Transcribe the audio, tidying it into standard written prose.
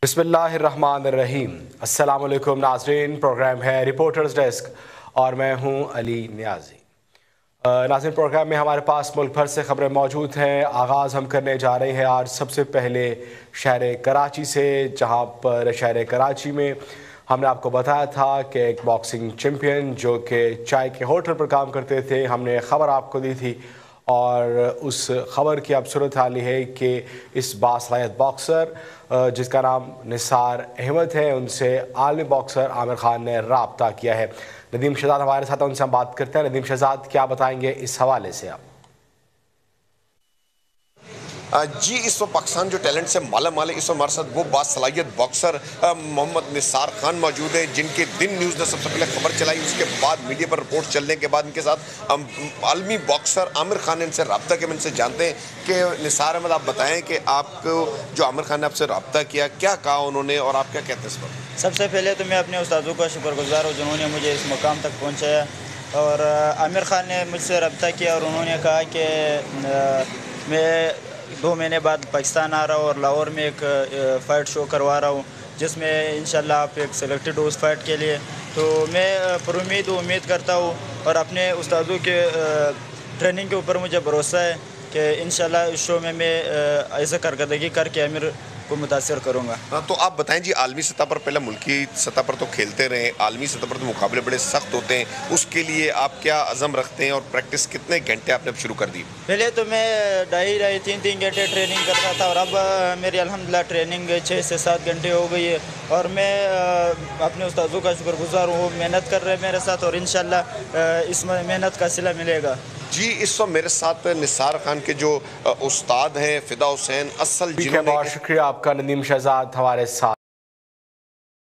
बिस्मिल्लाहिर्रहमानिर्रहीम। अस्सलाम वालेकुम नाज़रीन, प्रोग्राम है रिपोर्टर्स डेस्क और मैं हूं अली नियाजी। नाज़रीन, प्रोग्राम में हमारे पास मुल्क भर से खबरें मौजूद हैं। आगाज़ हम करने जा रहे हैं आज सबसे पहले शहर कराची से, जहां पर शहर कराची में हमने आपको बताया था कि एक बॉक्सिंग चैम्पियन जो कि चाय के होटल पर काम करते थे, हमने खबर आपको दी थी और उस खबर की अब सूरत हाल है कि इस बासलाहियत बॉक्सर जिसका नाम निसार अहमद है, उनसे आलमी बॉक्सर आमिर खान ने राब्ता किया है। नदीम शहजाद हमारे साथ, उनसे हम बात करते हैं। नदीम शहजाद, क्या बताएंगे इस हवाले से आप? जी, इस वक्त पाकिस्तान जो टैलेंट से माला माल है, इस वक्त हमारे साथ वो बासलाहियत बॉक्सर मोहम्मद निसार खान मौजूद है, जिनके दिन न्यूज़ ने सबसे पहले खबर चलाई। उसके बाद मीडिया पर रिपोर्ट चलने के बाद इनके साथ आलमी बॉक्सर आमिर खान ने इनसे रब्ता किया। इनसे जानते हैं कि निसार अहमद, आप बताएं कि आपको जो आमिर खान ने आपसे रब्ता किया, क्या कहा उन्होंने और आप क्या कहते हैं इस पर? सबसे पहले तो मैं अपने उस्तादों का शुक्रगुजार हूँ जिन्होंने मुझे इस मुकाम तक पहुँचाया। और आमिर खान ने मुझसे रब्ता किया और उन्होंने कहा कि मैं 2 महीने बाद पाकिस्तान आ रहा हूँ और लाहौर में एक फ़ाइट शो करवा रहा हूँ, जिसमें इंशाल्लाह आप एक सिलेक्टेड हो उस फाइट के लिए। तो मैं पुरुम्मीद उम्मीद करता हूँ और अपने उस्तादों के ट्रेनिंग के ऊपर मुझे भरोसा है कि इंशाल्लाह इस शो में मैं ऐसे कारकर्दगी करके आमिर को मुतासर करूँगा। हाँ, तो आप बताएं जी, आलमी सतह पर, पहले मुल्की सतह पर तो खेलते रहे, आलमी सतह पर तो मुकाबले बड़े सख्त होते हैं, उसके लिए आप क्या अज़म रखते हैं और प्रैक्टिस कितने घंटे आपने अब शुरू कर दी? पहले तो मैं 2.5-3 घंटे ट्रेनिंग करता था और अब मेरी अल्हम्दुलिल्लाह ट्रेनिंग 6 से 7 घंटे हो गई है और मैं अपने उस्तादों का शुक्रगुजार हूँ। वो मेहनत कर रहे हैं मेरे साथ और इंशाल्लाह इस मेहनत का सिला मिलेगा। जी, इस वक्त मेरे साथ निसार खान के जो उस्ताद हैं फ़िदा हुसैन असल, बहुत शुक्रिया आपका नदीम शहजाद हमारे साथ।